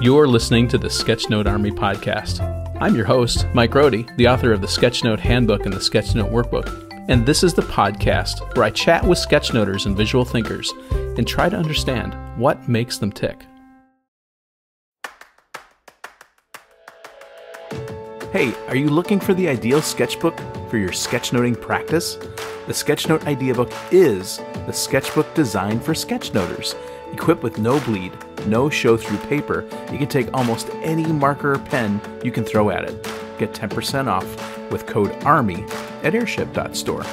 You're listening to the Sketchnote Army Podcast. I'm your host, Mike Rohde, the author of the Sketchnote Handbook and the Sketchnote Workbook, and this is the podcast where I chat with sketchnoters and visual thinkers and try to understand what makes them tick. Hey, are you looking for the ideal sketchbook for your sketchnoting practice? The Sketchnote Idea Book is the sketchbook designed for sketchnoters. Equipped with no bleed, no show-through paper, you can take almost any marker or pen you can throw at it. Get 10% off with code ARMY at airship.store.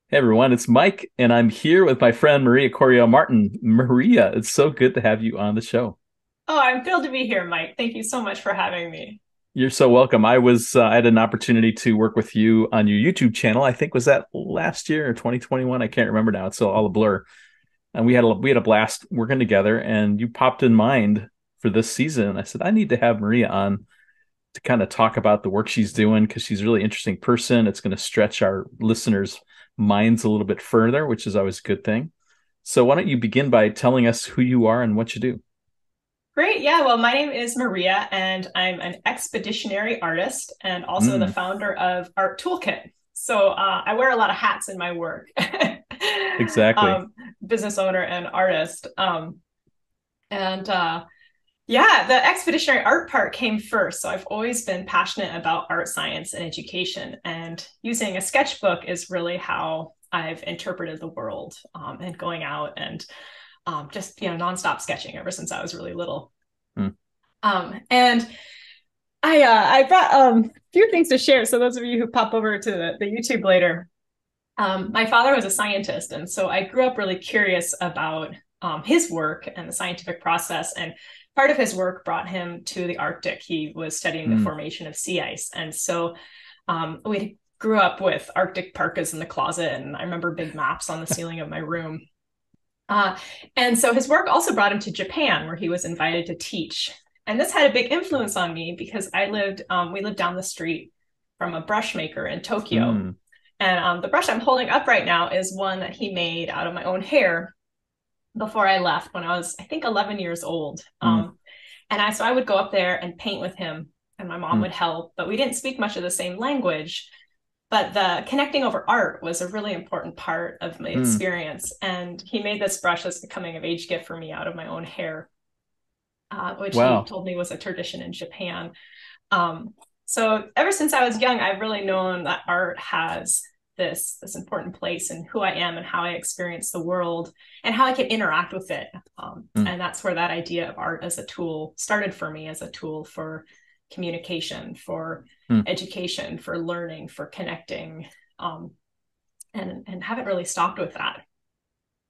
Hey everyone, it's Mike, and I'm here with my friend Maria Coryell-Martin. Maria, it's so good to have you on the show. Oh, I'm thrilled to be here, Mike. Thank you so much for having me. You're so welcome. I had an opportunity to work with you on your YouTube channel. I think was that last year or 2021. I can't remember now. It's all a blur. And we had a blast working together. And you popped in mind for this season. I said I need to have Maria on to kind of talk about the work she's doing because she's a really interesting person. It's going to stretch our listeners' minds a little bit further, which is always a good thing. So why don't you begin by telling us who you are and what you do? Great. Yeah. Well, my name is Maria, and I'm an expeditionary artist and also the founder of Art Toolkit. So I wear a lot of hats in my work. Exactly. Business owner and artist. The expeditionary art part came first. So I've always been passionate about art, science, and education. And using a sketchbook is really how I've interpreted the world and going out and just, nonstop sketching ever since I was really little. And I brought a few things to share. So those of you who pop over to the YouTube later, my father was a scientist. And so I grew up really curious about his work and the scientific process. And part of his work brought him to the Arctic. He was studying the formation of sea ice. And so we grew up with Arctic parkas in the closet. And I remember big maps on the ceiling of my room. And so his work also brought him to Japan, where he was invited to teach. And this had a big influence on me because we lived down the street from a brush maker in Tokyo. And the brush I'm holding up right now is one that he made out of my own hair before I left when I was, I think, 11 years old. So I would go up there and paint with him, and my mom would help, but we didn't speak much of the same language. But the connecting over art was a really important part of my experience. And he made this brush as a coming of age gift for me out of my own hair, which he told me was a tradition in Japan. So ever since I was young, I've really known that art has this important place in who I am and how I experience the world and how I can interact with it. And that's where that idea of art as a tool started for me, as a tool for communication, for education, for learning, for connecting, and haven't really stopped with that.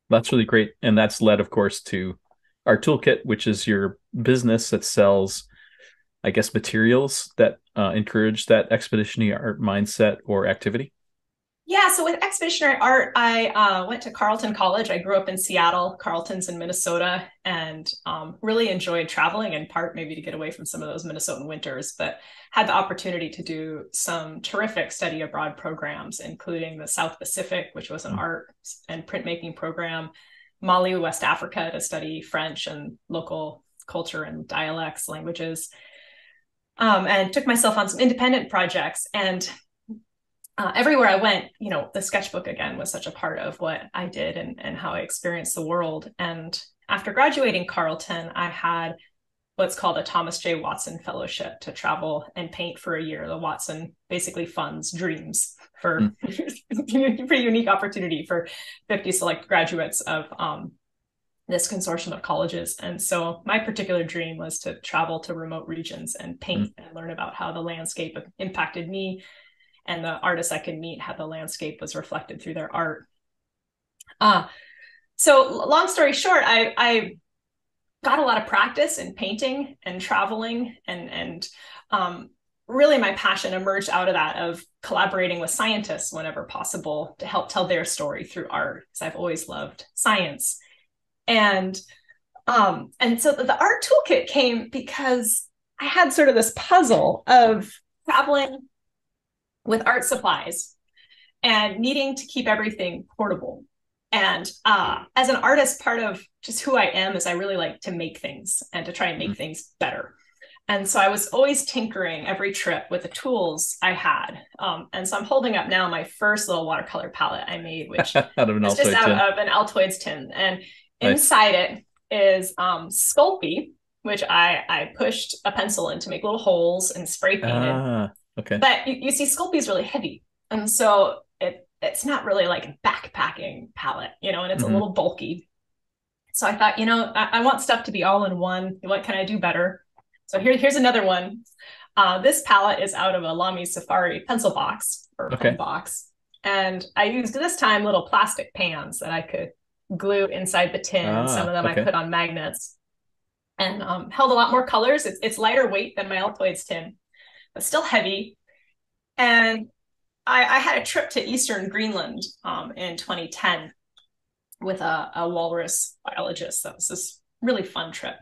That's really great. And that's led, of course, to Art Toolkit, which is your business that sells, I guess, materials that encourage that expeditionary art mindset or activity. Yeah, so with expeditionary art, I went to Carleton College. I grew up in Seattle. Carleton's in Minnesota, and really enjoyed traveling, in part maybe to get away from some of those Minnesotan winters, but had the opportunity to do some terrific study abroad programs, including the South Pacific, which was an art and printmaking program, Mali, West Africa, to study French and local culture and dialects, languages, and took myself on some independent projects. And everywhere I went, the sketchbook again was such a part of what I did and how I experienced the world. And after graduating Carleton, I had what's called a Thomas J. Watson Fellowship to travel and paint for a year. The Watson basically funds dreams for pretty unique opportunity for 50 select graduates of this consortium of colleges. And so my particular dream was to travel to remote regions and paint and learn about how the landscape impacted me, and the artists I could meet, how the landscape was reflected through their art. So long story short, I got a lot of practice in painting and traveling, and really my passion emerged out of that, of collaborating with scientists whenever possible to help tell their story through art, because I've always loved science. And so the Art Toolkit came because I had sort of this puzzle of traveling with art supplies and needing to keep everything portable. And as an artist, part of just who I am is I really like to make things and to try and make things better. And so I was always tinkering every trip with the tools I had. And so I'm holding up now my first little watercolor palette I made, which out of an is just out of an Altoids tin. And inside it is Sculpey, which I pushed a pencil in to make little holes and spray painted. Okay. But you see, Sculpey is really heavy. And so it's not really like a backpacking palette, and it's a little bulky. So I thought, I want stuff to be all in one. What can I do better? So here's another one. This palette is out of a Lamy Safari pencil box or pen box. And I used this time little plastic pans that I could glue inside the tin. Some of them I put on magnets and held a lot more colors. It's lighter weight than my Altoids tin, but still heavy. And I had a trip to Eastern Greenland in 2010 with a walrus biologist. That was this really fun trip.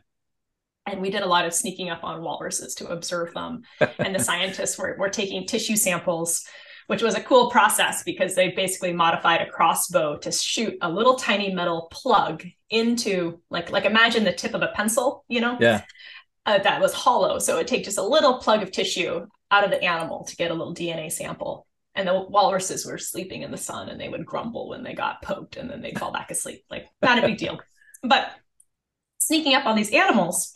And we did a lot of sneaking up on walruses to observe them. And the scientists were taking tissue samples, which was a cool process because they basically modified a crossbow to shoot a little tiny metal plug into, like imagine the tip of a pencil, that was hollow. So it would take just a little plug of tissue out of the animal to get a little DNA sample. And the walruses were sleeping in the sun and they would grumble when they got poked and then they'd fall back asleep. Like, not a big deal. But sneaking up on these animals,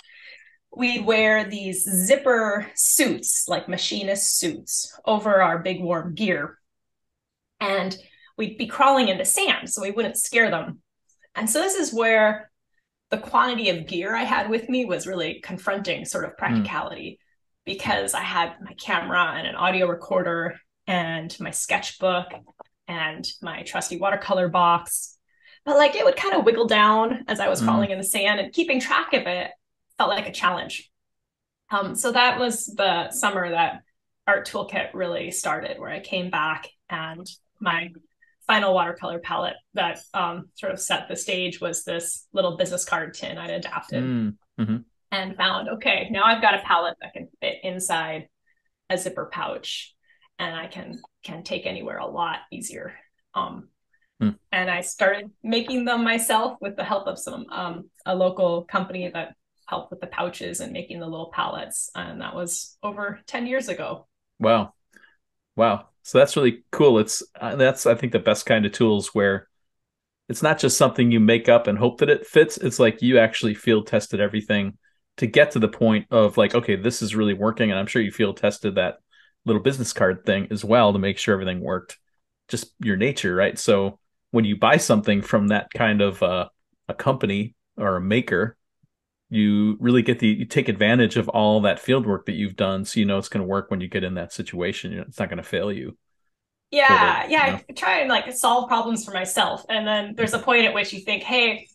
we'd wear these zipper suits, like machinist suits, over our big warm gear. And we'd be crawling in the sand so we wouldn't scare them. And so this is where the quantity of gear I had with me was really confronting sort of practicality, because I had my camera and an audio recorder and my sketchbook and my trusty watercolor box. But like it would kind of wiggle down as I was crawling in the sand, and keeping track of it felt like a challenge. So that was the summer that Art Toolkit really started, where I came back and my final watercolor palette that sort of set the stage was this little business card tin I'd adapted and found, okay, now I've got a palette that can fit inside a zipper pouch and I can take anywhere a lot easier. And I started making them myself with the help of some a local company that helped with the pouches and making the little palettes. And that was over 10 years ago. Wow. So that's really cool. That's, I think, the best kind of tools, where it's not just something you make up and hope that it fits. It's like you actually field tested everything to get to the point of like, okay, this is really working. And I'm sure you field tested that little business card thing as well to make sure everything worked. Just your nature, right? So when you buy something from that kind of a company or a maker, you really you take advantage of all that field work that you've done. So it's going to work when you get in that situation. It's not going to fail you. Yeah. I try and like solve problems for myself. And then there's a point at which you think, hey,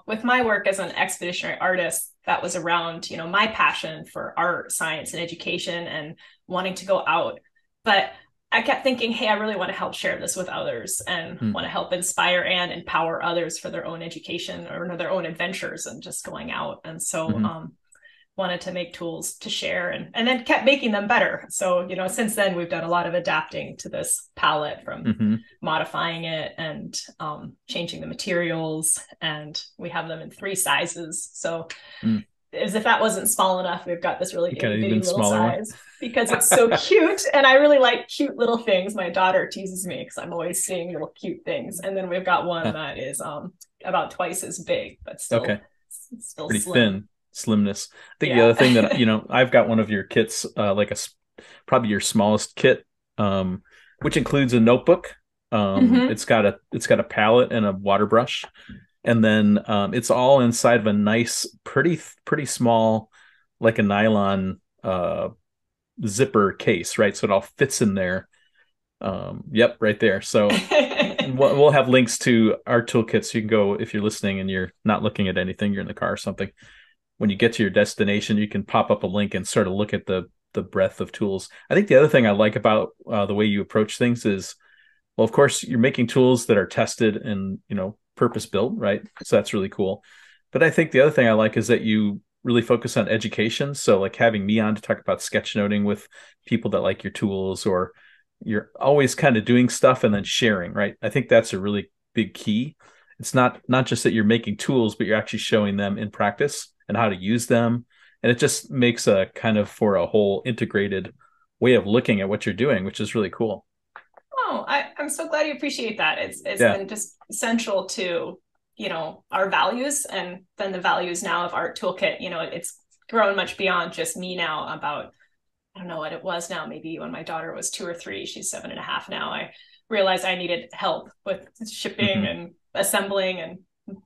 with my work as an expeditionary artist, that was around, my passion for art, science, and education and wanting to go out. But I kept thinking, hey, I really want to help share this with others and want to help inspire and empower others for their own education or their own adventures and just going out. And so wanted to make tools to share and then kept making them better. So, since then we've done a lot of adapting to this palette, from modifying it and changing the materials. And we have them in 3 sizes. So as if that wasn't small enough, we've got this really itty bitty little size because it's so cute. And I really like cute little things. My daughter teases me because I'm always seeing little cute things. And then we've got one that is about twice as big, but still pretty slim. Thin slimness. I think the other thing that, I've got one of your kits, like probably your smallest kit, which includes a notebook. It's got a palette and a water brush. And then it's all inside of a nice, pretty small, like a nylon zipper case, right? So it all fits in there. Yep, right there. So we'll have links to our toolkits. So you can go, if you're listening and you're not looking at anything, you're in the car or something. When you get to your destination, you can pop up a link and sort of look at the breadth of tools. I think the other thing I like about the way you approach things is, well, of course, you're making tools that are tested and, purpose built, right? So that's really cool. But I think the other thing I like is that you really focus on education. So like having me on to talk about sketchnoting with people that like your tools, or you're always kind of doing stuff and then sharing, right? I think that's a really big key. It's not just that you're making tools, but you're actually showing them in practice and how to use them. And it just makes a kind of for a whole integrated way of looking at what you're doing, which is really cool. Oh, I'm so glad you appreciate that. It's Yeah. been just central to, our values, and then the values now of Art Toolkit. It's grown much beyond just me now. About, I don't know what it was now, maybe when my daughter was 2 or 3, she's 7.5 now, I realized I needed help with shipping and assembling, and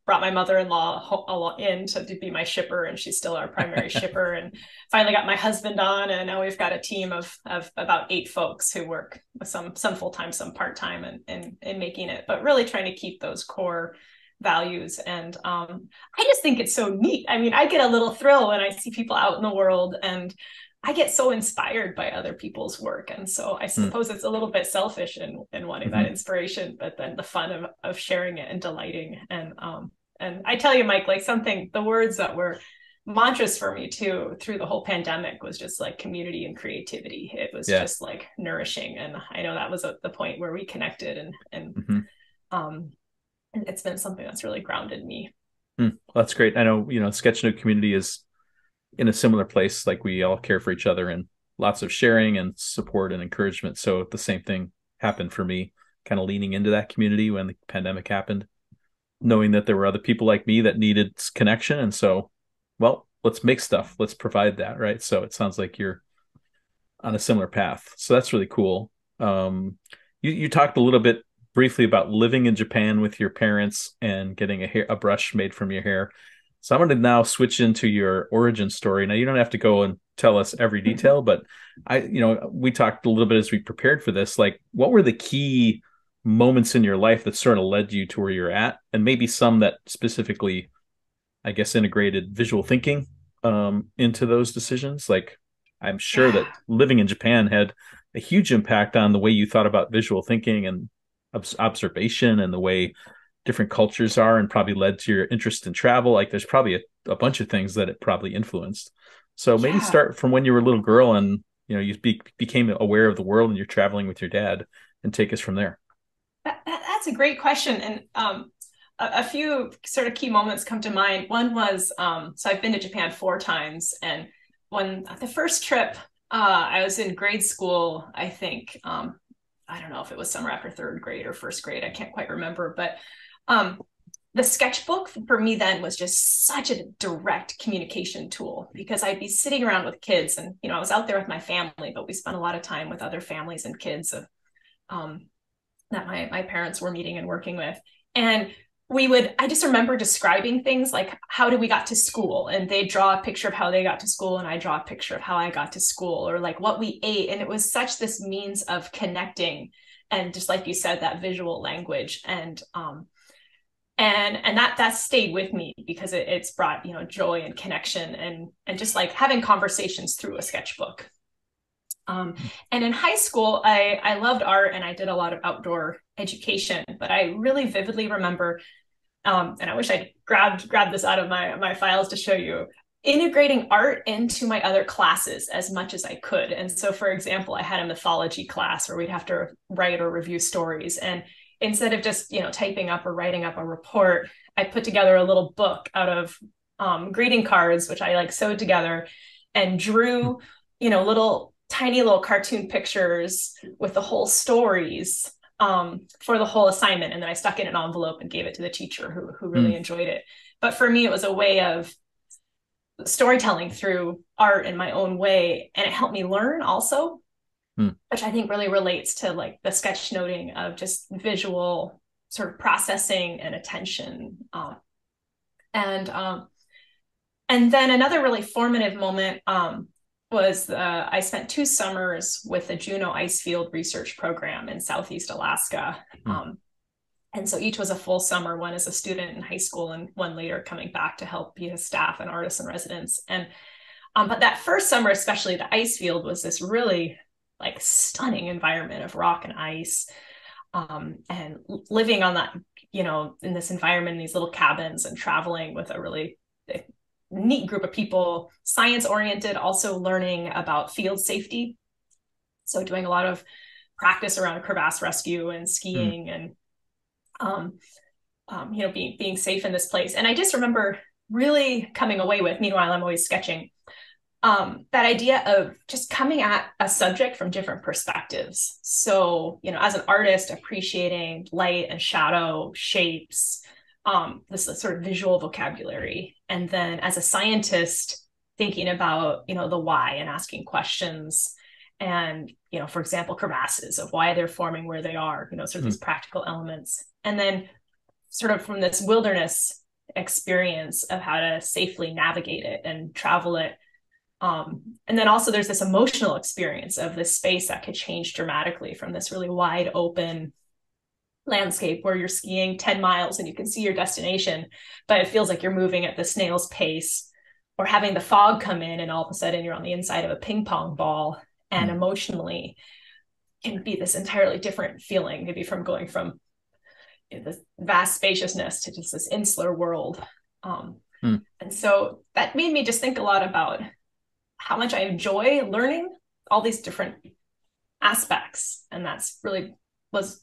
brought my mother-in-law in to be my shipper, and she's still our primary shipper. And finally got my husband on, and now we've got a team of about 8 folks who work with some full-time, some part-time, and making it, but really trying to keep those core values. And I just think it's so neat. I mean, I get a little thrill when I see people out in the world, and I get so inspired by other people's work. And so I suppose it's a little bit selfish in wanting that inspiration, but then the fun of sharing it and delighting. And I tell you, Mike, like the words that were mantras for me too, through the whole pandemic, was just like community and creativity. It was just like nourishing. And I know that was the point where we connected, and it's been something that's really grounded me. Well, that's great. I know, Sketchnote community is in a similar place. Like, we all care for each other, and lots of sharing and support and encouragement. So the same thing happened for me, kind of leaning into that community when the pandemic happened, knowing that there were other people like me that needed connection. And so, well, let's make stuff. Let's provide that. Right. So it sounds like you're on a similar path. So that's really cool. You talked a little bit briefly about living in Japan with your parents and getting a brush made from your hair. So I'm going to now switch into your origin story. Now, you don't have to go and tell us every detail, but we talked a little bit as we prepared for this, like, what were the key moments in your life that sort of led you to where you're at, and maybe some that specifically, I guess, integrated visual thinking into those decisions? Like, I'm sure that living in Japan had a huge impact on the way you thought about visual thinking and observation, and the way different cultures are, and probably led to your interest in travel. Like, there's probably a bunch of things that it probably influenced. So maybe start from when you were a little girl and, you became aware of the world, and you're traveling with your dad, and take us from there. That's a great question. And a few sort of key moments come to mind. One was, so I've been to Japan 4 times. And when the first trip, I was in grade school, I think, I don't know if it was summer after 3rd grade or 1st grade. I can't quite remember, but the sketchbook for me then was just such a direct communication tool, because I'd be sitting around with kids, and, I was out there with my family, but we spent a lot of time with other families and kids of, that my parents were meeting and working with. And I just remember describing things like, how did we got to school? And they draw a picture of how they got to school, and I draw a picture of how I got to school, or like what we ate. And it was such this means of connecting. And just like you said, that visual language, and that stayed with me, because it's brought, joy and connection, and just like having conversations through a sketchbook. And in high school, I loved art, and I did a lot of outdoor education, but I really vividly remember, and I wish I'd grabbed this out of my files to show you, integrating art into my other classes as much as I could. And so, for example, I had a mythology class where we'd have to write or review stories. And instead of just, typing up or writing up a report, I put together a little book out of greeting cards, which I sewed together, and drew, tiny little cartoon pictures with the whole stories for the whole assignment. And then I stuck it in an envelope and gave it to the teacher, who really enjoyed it. But for me, it was a way of storytelling through art in my own way. And it helped me learn also, which I think really relates to like the sketchnoting of just visual sort of processing and attention. And then another really formative moment was I spent 2 summers with the Juneau Ice Field Research Program in Southeast Alaska. And so each was a full summer, one as a student in high school and one later coming back to help be a staff and artists and residents. And but that first summer, especially, the ice field was this really like stunning environment of rock and ice, and living on that, in this environment, in these little cabins, and traveling with a really neat group of people, science oriented, also learning about field safety. So doing a lot of practice around crevasse rescue and skiing, being safe in this place. And I just remember really coming away with, meanwhile, I'm always sketching, that idea of just coming at a subject from different perspectives. So, as an artist, appreciating light and shadow, shapes, this sort of visual vocabulary. And then as a scientist, thinking about, the why and asking questions. And, for example, crevasses, of why they're forming where they are, sort of these practical elements. And then sort of from this wilderness experience of how to safely navigate it and travel it. And then also there's this emotional experience of this space that could change dramatically from this really wide open landscape where you're skiing 10 miles and you can see your destination, but it feels like you're moving at the snail's pace, or having the fog come in and all of a sudden you're on the inside of a ping pong ball, and emotionally can be this entirely different feeling, maybe from going from this vast spaciousness to just this insular world. And so that made me just think a lot about how much I enjoy learning all these different aspects. And that's really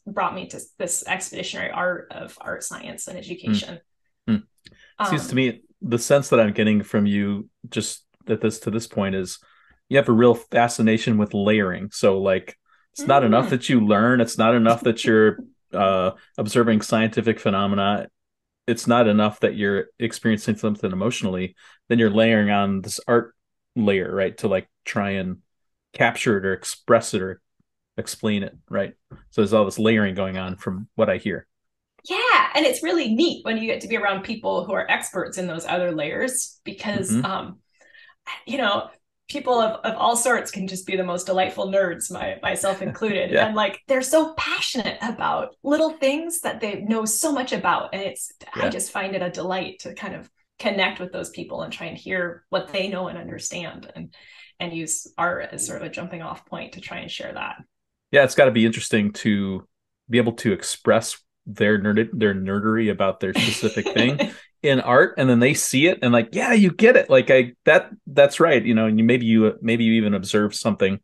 brought me to this expeditionary art of art, science, and education. Seems to me the sense that I'm getting from you just to this point is you have a real fascination with layering. So like, it's not enough that you learn. It's not enough that you're observing scientific phenomena. It's not enough that you're experiencing something emotionally. Then you're layering on this art layer, right? To like try and capture it or express it or explain it, right? So there's all this layering going on from what I hear. Yeah. And it's really neat when you get to be around people who are experts in those other layers, because, people of all sorts can just be the most delightful nerds, myself included. And like, they're so passionate about little things that they know so much about. And I just find it a delight to kind of connect with those people and try and hear what they know and understand, and use art as sort of a jumping off point to try and share that. Yeah. It's got to be interesting to be able to express their nerdery about their specific thing in art, and then they see it and like, yeah, you get it. Like that's right. And maybe you even observe something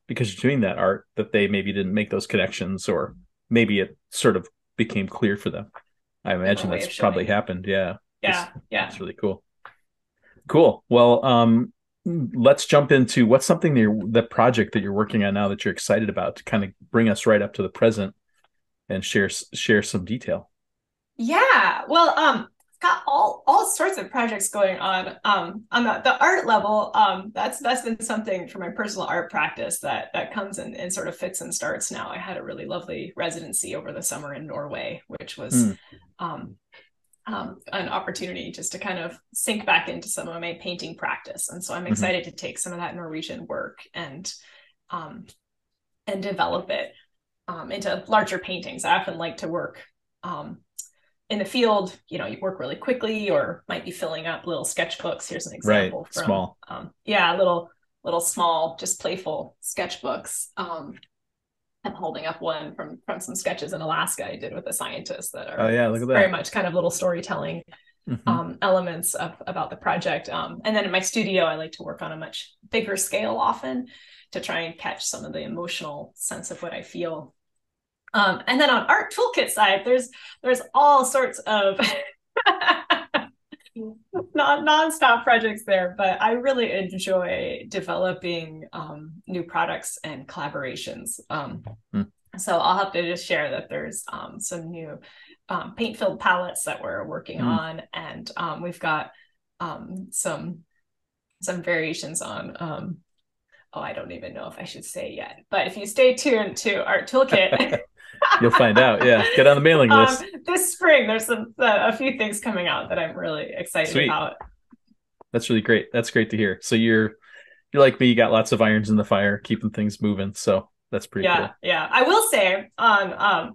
because you're doing that art that they maybe didn't make those connections, or maybe it sort of became clear for them. I imagine that's probably happened. Yeah. It's really cool. Well, let's jump into what's something the project that you're working on now that you're excited about, to kind of bring us right up to the present and share some detail. Yeah. Well, got all sorts of projects going on the art level. That's been something for my personal art practice that comes and sort of fits and starts now. I had a really lovely residency over the summer in Norway, which was an opportunity just to kind of sink back into some of my painting practice. And so I'm excited to take some of that Norwegian work and develop it into larger paintings. I often like to work in the field. You work really quickly, or might be filling up little sketchbooks. Here's an example from small. Little small, just playful sketchbooks. I'm holding up one from some sketches in Alaska I did with a scientist that are look at that. Very much kind of little storytelling elements about the project. And then in my studio, I like to work on a much bigger scale often to try and catch some of the emotional sense of what I feel. And then on art toolkit side, there's all sorts of non-stop projects there, but I really enjoy developing new products and collaborations. So I'll have to just share that there's some new paint-filled palettes that we're working on, and we've got some variations on I don't even know if I should say yet, but if you stay tuned to Art Toolkit, you'll find out. Yeah, get on the mailing list. This spring, there's a few things coming out that I'm really excited about. That's really great. That's great to hear. So you're like me. You got lots of irons in the fire, keeping things moving. So that's pretty cool. Yeah. I will say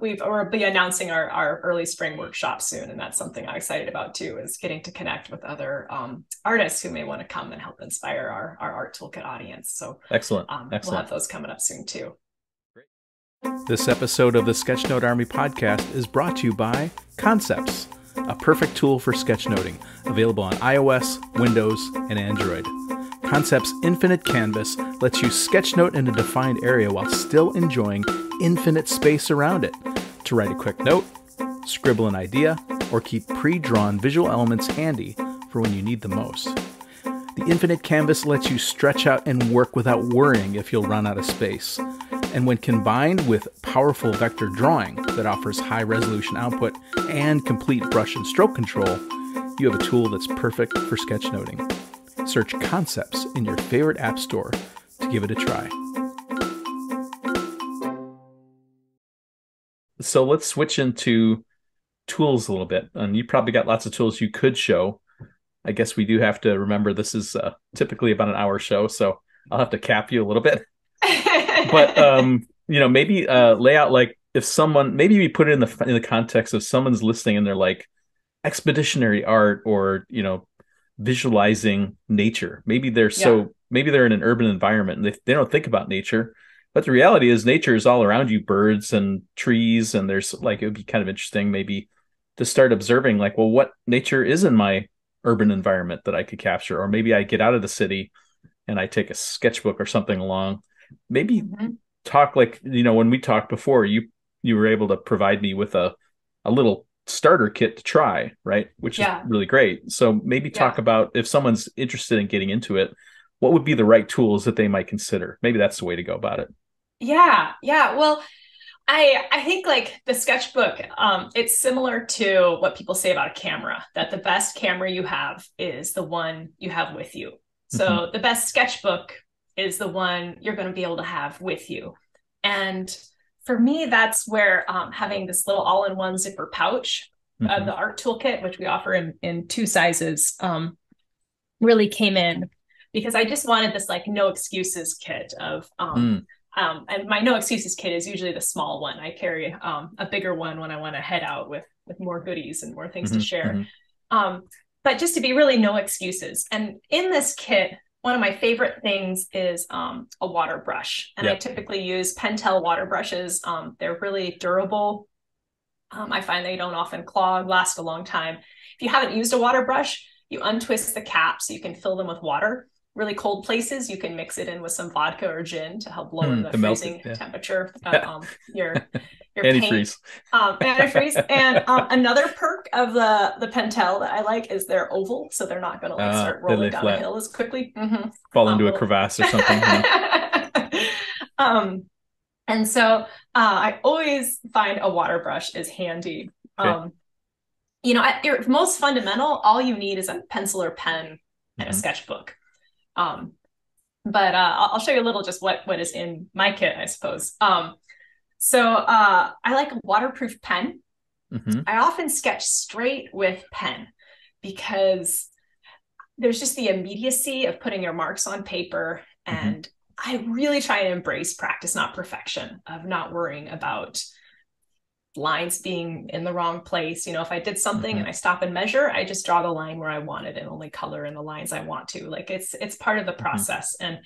we'll be announcing our early spring workshop soon, and that's something I'm excited about too, is getting to connect with other artists who may want to come and help inspire our Art Toolkit audience. So excellent. We'll have those coming up soon too. This episode of the Sketchnote Army Podcast is brought to you by Concepts, a perfect tool for sketchnoting, available on iOS, Windows, and Android. Concepts' infinite canvas lets you sketchnote in a defined area while still enjoying infinite space around it. To write a quick note, scribble an idea, or keep pre-drawn visual elements handy for when you need them most. The infinite canvas lets you stretch out and work without worrying if you'll run out of space. And when combined with powerful vector drawing that offers high resolution output and complete brush and stroke control, you have a tool that's perfect for sketchnoting. Search Concepts in your favorite app store to give it a try. So let's switch into tools a little bit. And you probably got lots of tools you could show. I guess we do have to remember this is typically about an hour show, so I'll have to cap you a little bit. But maybe lay out, like, if someone, maybe we put it in the context of someone's listening and they're like expeditionary art or visualizing nature. Maybe they're maybe they're in an urban environment and they don't think about nature. But the reality is nature is all around you, birds and trees, and there's it would be kind of interesting maybe to start observing what nature is in my urban environment that I could capture. Or maybe I get out of the city and I take a sketchbook or something along. Maybe talk when we talked before, you were able to provide me with a little starter kit to try, right? Which is really great. So maybe talk about, if someone's interested in getting into it, what would be the right tools that they might consider? Maybe that's the way to go about it. Yeah. Well, I think the sketchbook, it's similar to what people say about a camera, that the best camera you have is the one you have with you. So the best sketchbook is the one you're going to be able to have with you. And for me, that's where having this little all-in-one zipper pouch of the art toolkit, which we offer in 2 sizes, really came in, because I just wanted this no excuses kit of and my no excuses kit is usually the small one. I carry a bigger one when I want to head out with more goodies and more things to share. But just to be really no excuses. And in this kit, one of my favorite things is a water brush. And I typically use Pentel water brushes. They're really durable. I find they don't often clog, last a long time. If you haven't used a water brush, you untwist the cap so you can fill them with water. Really cold places, you can mix it in with some vodka or gin to help lower the freezing temperature of your antifreeze. Paint. Antifreeze. And another perk of the Pentel that I like is they're oval, so they're not going to start rolling down a hill as quickly. Fall into a crevasse or something. And so I always find a water brush is handy. At your most fundamental, all you need is a pencil or pen and a sketchbook. But I'll show you a little just what is in my kit, I suppose. So I like a waterproof pen. I often sketch straight with pen because there's just the immediacy of putting your marks on paper. And I really try and embrace practice, not perfection, of not worrying about lines being in the wrong place. If I did something and I stop and measure, I just draw the line where I want it and only color in the lines I want to. It's part of the process. And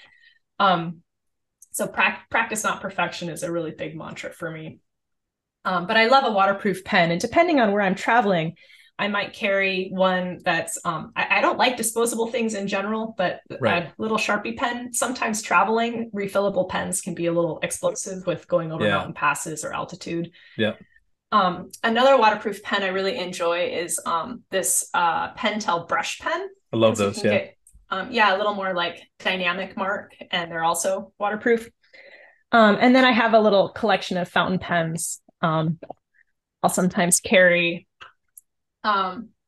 so practice, not perfection, is a really big mantra for me. But I love a waterproof pen, and depending on where I'm traveling, I might carry one that's I don't like disposable things in general, but a little Sharpie pen. Sometimes traveling, refillable pens can be a little explosive with going over mountain passes or altitude. Another waterproof pen I really enjoy is this Pentel brush pen. I love those. Get, a little more dynamic mark, and they're also waterproof. And then I have a little collection of fountain pens. I'll sometimes carry.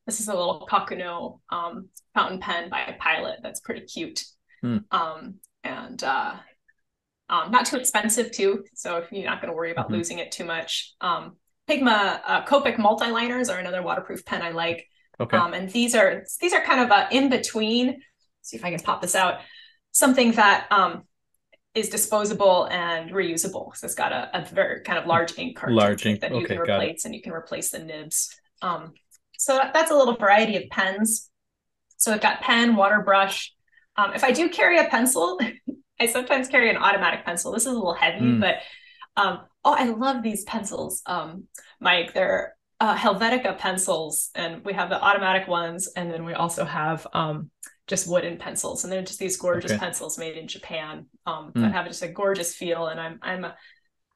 This is a little Kakuno fountain pen by Pilot that's pretty cute. And not too expensive too. So if you're not going to worry about losing it too much. Pigma Copic multiliners are another waterproof pen I like. And these are kind of in between. See if I can pop this out. Something that is disposable and reusable. So it's got a very kind of large ink cartridge that you can replace, and you can replace the nibs. So that's a little variety of pens. So I've got pen, water brush. If I do carry a pencil, I sometimes carry an automatic pencil. This is a little heavy, but I love these pencils, Mike. They're Helvetica pencils, and we have the automatic ones, and then we also have just wooden pencils, and they're just these gorgeous pencils made in Japan that have just a gorgeous feel. And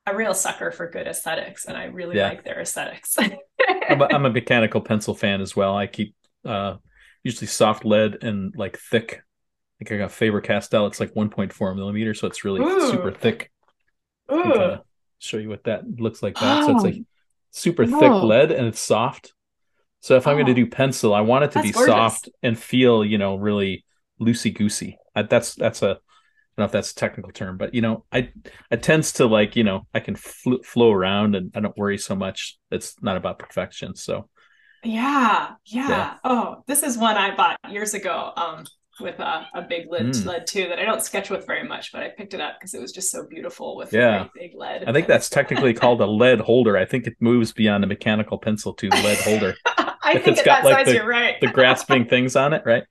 a real sucker for good aesthetics, and I really Yeah. like their aesthetics. I'm a mechanical pencil fan as well. I keep usually soft lead and like thick. I think I got Faber-Castell. It's like 1.4 millimeter, so it's really super Ooh, thick. I can kind ooh. of show you what that looks like. That so it's Oh, a super thick whoa. lead and it's soft. So if I'm going to Oh, do pencil, I want it to that's be gorgeous. soft and feel, really loosey goosey. That's a I don't know if that's a technical term, but I tends to like, I can flow around and I don't worry so much. It's not about perfection. So Yeah, yeah. yeah. Oh, this is one I bought years ago, with a big Mm, lead too that I don't sketch with very much, but I picked it up because it was just so beautiful with a yeah. great big lead. I think And that's technically called a lead holder. I think it moves beyond a mechanical pencil to lead holder. I If think it's at got that like size, the you're right. the grasping things on it, right?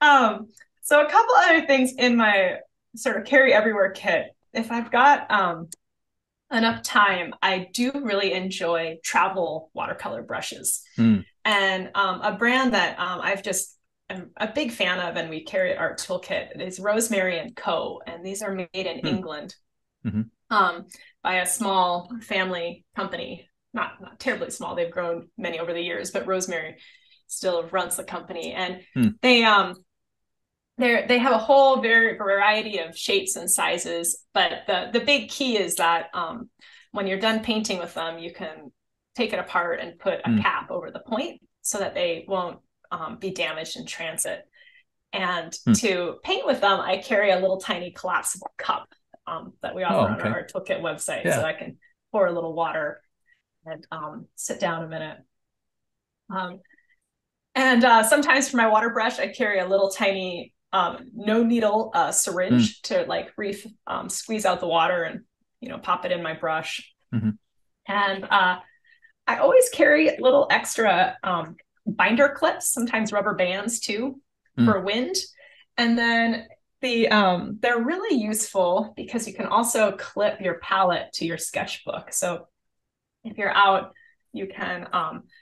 Um, so a couple other things in my sort of carry everywhere kit. If I've got enough time, I do really enjoy travel watercolor brushes. Mm, And a brand that I'm a big fan of, and we carry at Art Toolkit, is Rosemary and Co. And these are made in mm, England, mm-hmm. um, by a small family company. Not terribly small. They've grown many over the years, but Rosemary still runs the company, and Mm, they have a whole variety of shapes and sizes. But the big key is that when you're done painting with them, you can take it apart and put a mm, cap over the point so that they won't be damaged in transit. And mm. to paint with them, I carry a little tiny collapsible cup that we offer Oh, on our okay. Art Toolkit website, so Yeah. I can pour a little water and sit down a minute. Um, and sometimes for my water brush, I carry a little tiny no needle Mm, syringe to like squeeze out the water and pop it in my brush. mm-hmm. And I always carry little extra binder clips, sometimes rubber bands too, Mm, for wind. And then they're really useful because you can also clip your palette to your sketchbook. So if you're out, you can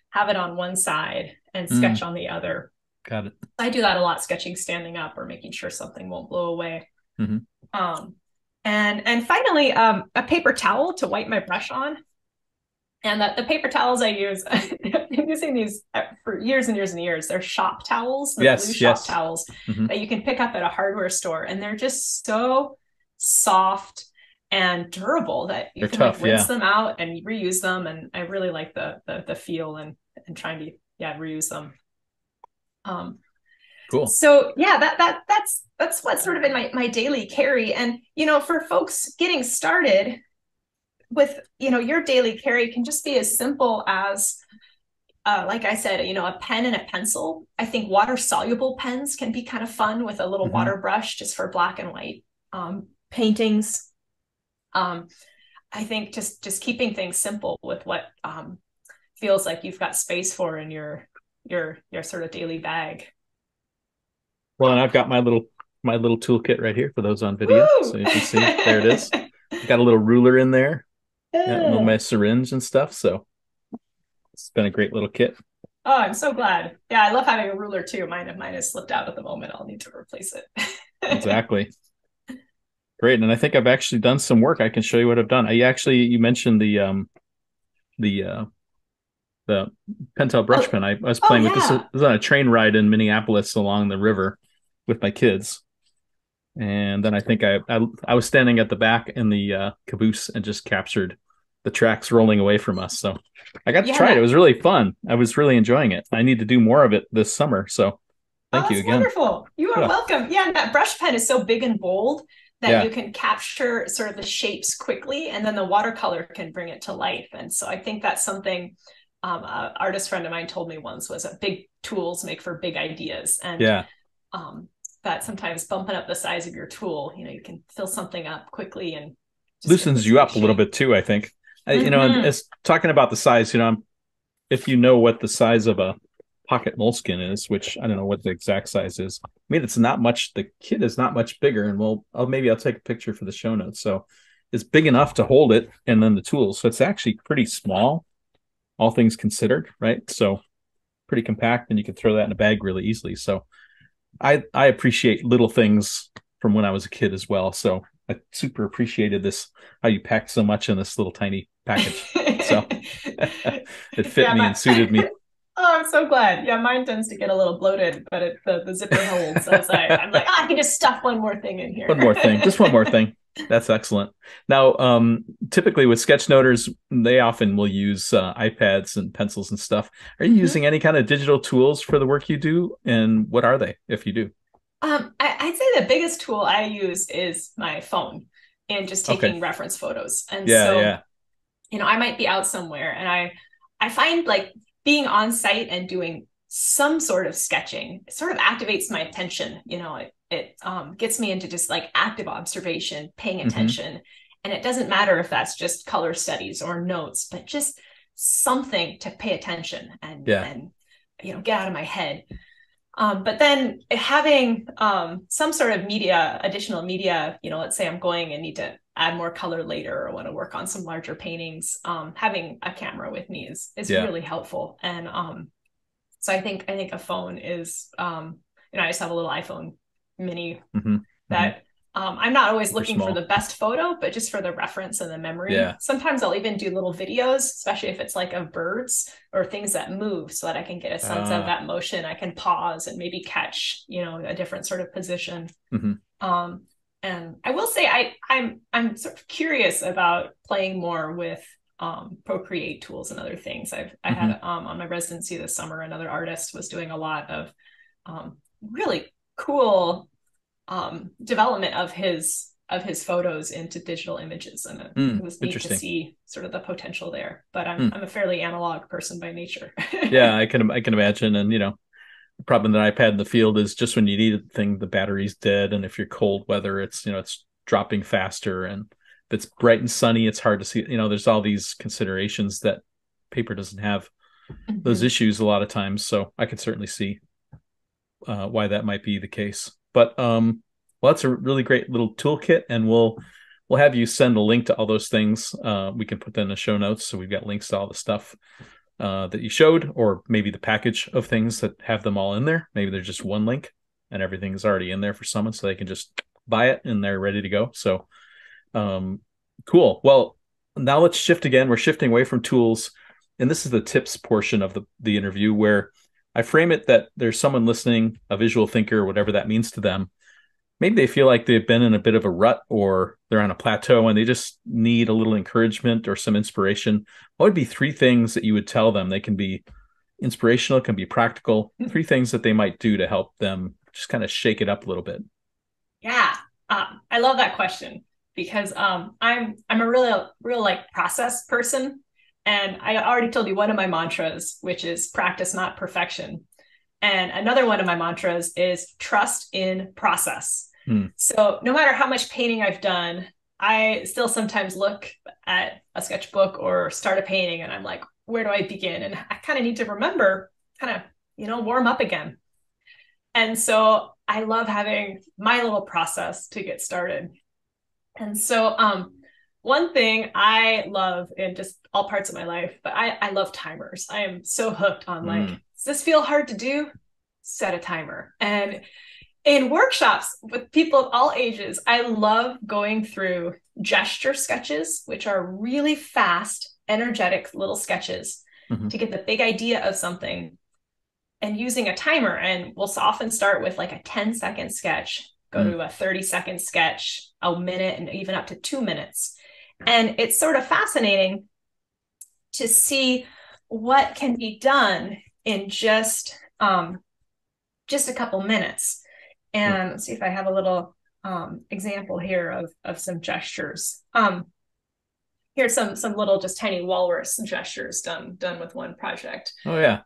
have it on one side and sketch mm. on the other. Got it. I do that a lot, sketching standing up or making sure something won't blow away. Mm-hmm. Um, and finally, a paper towel to wipe my brush on. And the paper towels I use, I've been using these for years and years and years. They're shop towels, the blue Yes, shop yes. towels Mm-hmm. that you can pick up at a hardware store. And they're just so soft and durable that you They're can like tough. rinse Yeah. them out and reuse them. And I really like the feel and trying to reuse them. Um, Cool. so yeah, that's what's sort of in my daily carry. And for folks getting started with your daily carry can just be as simple as like I said, a pen and a pencil. I think water soluble pens can be kind of fun with a little Mm-hmm. water brush just for black and white paintings. um, I think just keeping things simple with what feels like you've got space for in your sort of daily bag. Well, and I've got my little toolkit right here for those on video, so Woo! you can see. There it is. Got a little ruler in there. Yeah, and my syringe and stuff. So it's been a great little kit. Oh, I'm so glad. Yeah, I love having a ruler too. Mine has slipped out at the moment. I'll need to replace it. Exactly. Great. And I think I've actually done some work. I can show you what I've done. You mentioned the Pentel brush Oh, pen. I was oh playing with this. It yeah. was on a train ride in Minneapolis along the river with my kids. And then I think I was standing at the back in the caboose and just captured the tracks rolling away from us. So I got to Yeah, try it. It that was really fun. I was really enjoying it. I need to do more of it this summer. So Oh, thank you that's again. wonderful. You are Yeah. welcome. Yeah, and that brush pen is so big and bold that Yeah. you can capture sort of the shapes quickly, and then the watercolor can bring it to life. And so I think that's something an artist friend of mine told me once was that big tools make for big ideas. And Yeah. um, that sometimes bumping up the size of your tool, you can fill something up quickly and just get Loosens this you big up a little shape. bit too, I think. And Mm-hmm. as talking about the size, if you know what the size of a pocket moleskin is, which I don't know what the exact size is. I mean, it's not much. The kit is not much bigger, and maybe I'll take a picture for the show notes. So it's big enough to hold it, and then the tools. So it's actually pretty small, all things considered, right? So pretty compact, and you can throw that in a bag really easily. So I appreciate little things from when I was a kid as well. So I super appreciated this, how you packed so much in this little tiny package. So it fit me and suited me. Oh, I'm so glad. Yeah, mine tends to get a little bloated, but the zipper holds. So I'm like, I can just stuff one more thing in here. One more thing, just one more thing. That's excellent. Now, typically with sketchnoters, they often will use iPads and pencils and stuff. Are you using any kind of digital tools for the work you do? And what are they, if you do? I'd say the biggest tool I use is my phone and just taking reference photos. And I might be out somewhere and I find like being on site and doing some sort of sketching sort of activates my attention. It gets me into just like active observation, paying attention. And it doesn't matter if that's just color studies or notes, but just something to pay attention and get out of my head. But then having some sort of additional media, let's say I'm going and need to add more color later or want to work on some larger paintings, having a camera with me is really helpful. And so I think a phone is, I just have a little iPhone mini that I'm not always looking for the best photo, but just for the reference and the memory. Yeah. Sometimes I'll even do little videos, especially if it's like of birds or things that move, so that I can get a sense of that motion. I can pause and maybe catch, a different sort of position. And I will say I'm sort of curious about playing more with Procreate tools and other things. I had on my residency this summer, another artist was doing a lot of really cool development of his photos into digital images, and it was neat to see sort of the potential there. But I'm a fairly analog person by nature. Yeah, I can imagine. And the problem with an iPad in the field is just when you need a thing, the battery's dead, and if you're cold weather, it's it's dropping faster, and if it's bright and sunny, it's hard to see. There's all these considerations that paper doesn't have those issues a lot of times. So I could certainly see why that might be the case. But well, that's a really great little toolkit, and we'll have you send a link to all those things. We can put that in the show notes, so we've got links to all the stuff that you showed, or maybe the package of things that have them all in there. Maybe there's just one link and everything is already in there for someone, so they can just buy it and they're ready to go. So cool. Well, now let's shift again. We're shifting away from tools, and this is the tips portion of the interview, where I frame it that there's someone listening, a visual thinker, whatever that means to them. Maybe they feel like they've been in a bit of a rut, or they're on a plateau and they just need a little encouragement or some inspiration. What would be 3 things that you would tell them? They can be inspirational, can be practical, 3 things that they might do to help them just kind of shake it up a little bit. Yeah. I love that question, because I'm a real like process person. And I already told you one of my mantras, which is practice, not perfection. And another one of my mantras is trust in process. So no matter how much painting I've done, I still sometimes look at a sketchbook or start a painting and I'm like, where do I begin? And I kind of need to remember, warm up again. And so I love having my little process to get started. And so one thing I love in just all parts of my life, but I love timers. I am so hooked on does this feel hard to do? Set a timer. And in workshops with people of all ages, I love going through gesture sketches, which are really fast, energetic little sketches to get the big idea of something, and using a timer. And we'll often start with like a 10-second sketch, go to a 30-second sketch, a minute, and even up to 2 minutes. And it's sort of fascinating to see what can be done in just a couple minutes. And let's see if I have a little example here of some gestures. Here's some little just tiny walrus gestures done with one project. Oh yeah.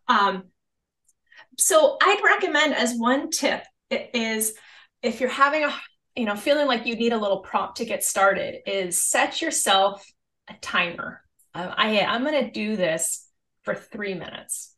So I'd recommend, as one tip, is if you're having feeling like you need a little prompt to get started, is set yourself a timer. I'm going to do this for 3 minutes,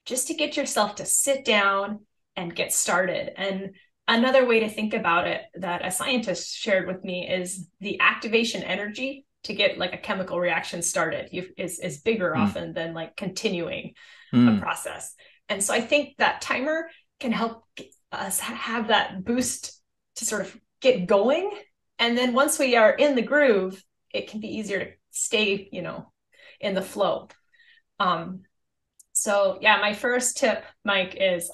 just to get yourself to sit down and get started. And another way to think about it that a scientist shared with me is the activation energy to get like a chemical reaction started is bigger often than like continuing a process. And so I think that timer can help us have that boost to sort of get going And then once we are in the groove, it can be easier to stay, in the flow. So yeah, my first tip, Mike, is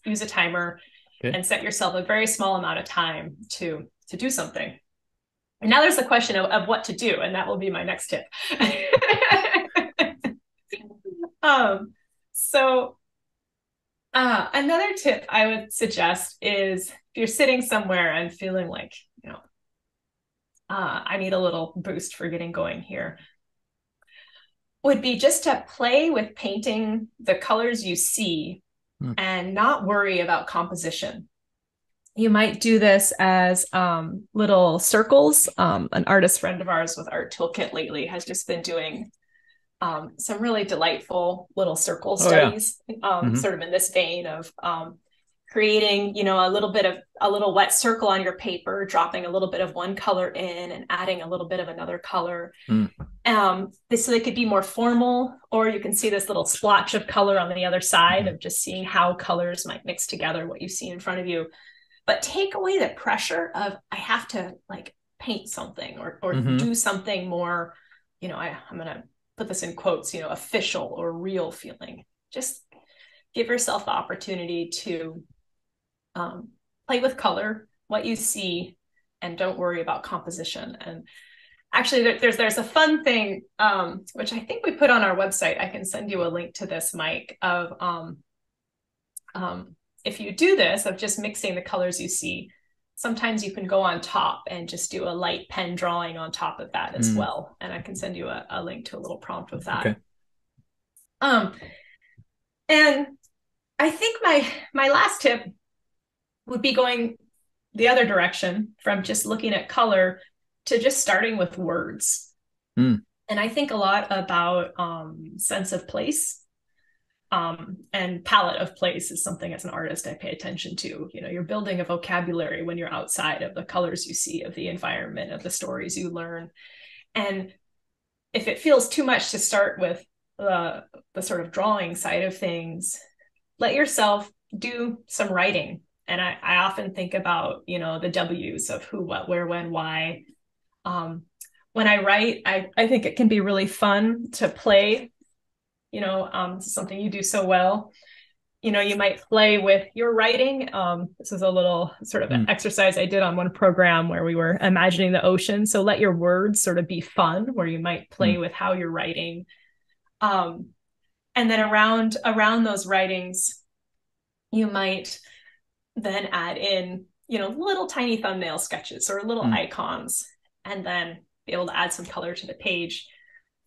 use a timer and set yourself a very small amount of time to do something. And now there's the question of what to do, and that will be my next tip. So another tip I would suggest is if you're sitting somewhere and feeling like, I need a little boost for getting going here, would be just to play with painting the colors you see and not worry about composition. You might do this as little circles. An artist friend of ours with Art Toolkit lately has just been doing some really delightful little circle studies, sort of in this vein of creating, a little wet circle on your paper, dropping a little bit of one color in and adding a little bit of another color. So they could be more formal, or you can see this little splotch of color on the other side of just seeing how colors might mix together, what you see in front of you. But take away the pressure of, I have to like paint something or do something more, I'm going to put this in quotes, official or real feeling. Just give yourself the opportunity to play with color, what you see, and don't worry about composition. And actually, there's a fun thing, which I think we put on our website. I can send you a link to this, Mike, of if you do this, of just mixing the colors you see, sometimes you can go on top and just do a light pen drawing on top of that as well. And I can send you a link to a little prompt with that. Okay. And I think my last tip would be going the other direction from just looking at color to just starting with words. And I think a lot about sense of place. And palette of place is something as an artist I pay attention to. You're building a vocabulary when you're outside of the colors you see, of the environment, of the stories you learn. And if it feels too much to start with the sort of drawing side of things, let yourself do some writing. And I often think about, the W's of who, what, where, when, why. When I write, I think it can be really fun to play. This is something you do so well. You might play with your writing. This is a little sort of an exercise I did on one program where we were imagining the ocean. So let your words sort of be fun, where you might play with how you're writing. And then around those writings, you might then add in, little tiny thumbnail sketches or little icons, and then be able to add some color to the page.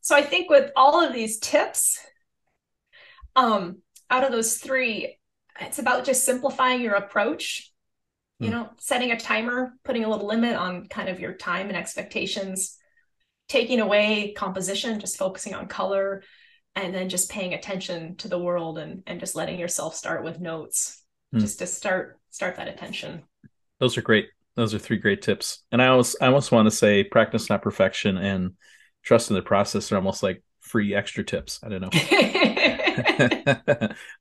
So I think with all of these tips, out of those three, it's about just simplifying your approach, setting a timer, putting a little limit on kind of your time and expectations, taking away composition, just focusing on color, and then just paying attention to the world and just letting yourself start with notes, just to start that attention. Those are great. Those are three great tips. And I almost want to say practice, not perfection, and trust in the process are almost like free extra tips. I don't know.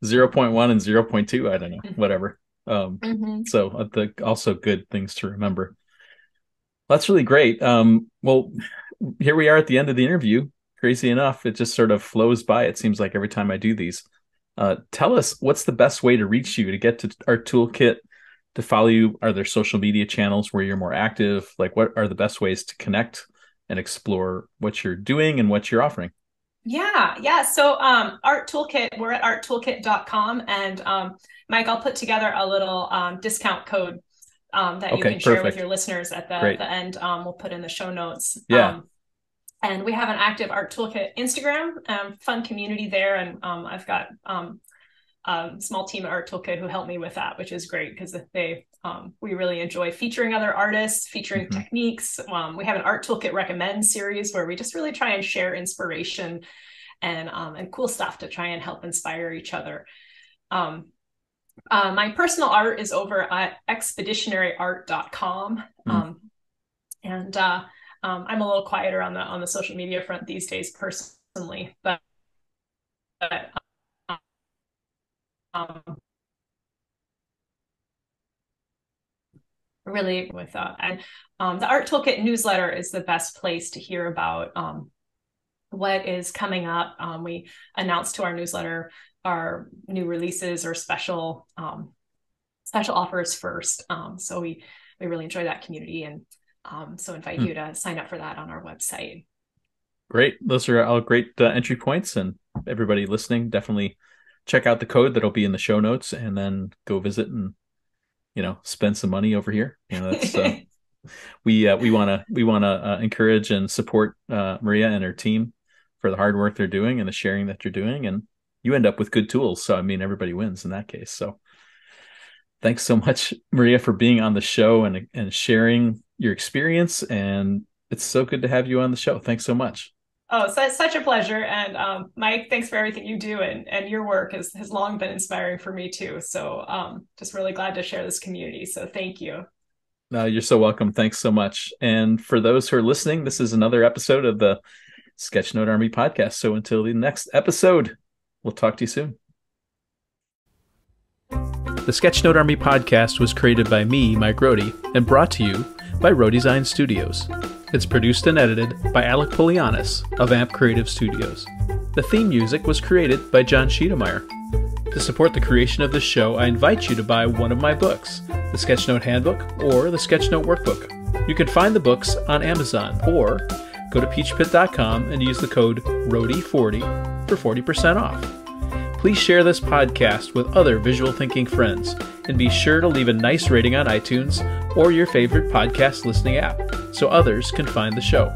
0.1 and 0.2. I don't know, whatever. So also good things to remember. That's really great. Well, here we are at the end of the interview. Crazy enough, it just sort of flows by. It seems like every time I do these. Tell us, what's the best way to reach you, to get to Art Toolkit, to follow you? Are there social media channels where you're more active? Like, what are the best ways to connect and explore what you're doing and what you're offering? Yeah. So Art Toolkit, we're at arttoolkit.com. And Mike, I'll put together a little discount code that you can share with your listeners at the end. We'll put in the show notes. Yeah. And we have an active Art Toolkit Instagram, fun community there. And I've got a small team at Art Toolkit who help me with that, which is great because we really enjoy featuring other artists, featuring techniques. We have an Art Toolkit Recommend series where we just really try and share inspiration and cool stuff to try and help inspire each other. My personal art is over at expeditionaryart.com. And I'm a little quieter on the social media front these days personally, but really with and the Art Toolkit newsletter is the best place to hear about what is coming up. We announce to our newsletter our new releases or special offers first. So we really enjoy that community, and so invite you to sign up for that on our website. Great. Those are all great entry points, and everybody listening, definitely check out the code that'll be in the show notes, and then go visit and, spend some money over here. That's we want to encourage and support Maria and her team for the hard work they're doing and the sharing that you're doing, and you end up with good tools. So, I mean, everybody wins in that case. So thanks so much, Maria, for being on the show and sharing your experience. And it's so good to have you on the show. Thanks so much. Oh, it's such a pleasure. And Mike, thanks for everything you do. And your work has long been inspiring for me too. So just really glad to share this community. So thank you. No, you're so welcome. Thanks so much. And for those who are listening, this is another episode of the Sketchnote Army Podcast. So until the next episode, we'll talk to you soon. The Sketchnote Army Podcast was created by me, Mike Rohde, and brought to you by Rohde Design Studios. It's produced and edited by Alec Polianis of Amp Creative Studios. The theme music was created by John Schiedermeyer. To support the creation of this show, I invite you to buy one of my books, the Sketchnote Handbook or the Sketchnote Workbook. You can find the books on Amazon, or go to peachpit.com and use the code ROHDE40 for 40% off. Please share this podcast with other visual thinking friends, and be sure to leave a nice rating on iTunes or your favorite podcast listening app so others can find the show.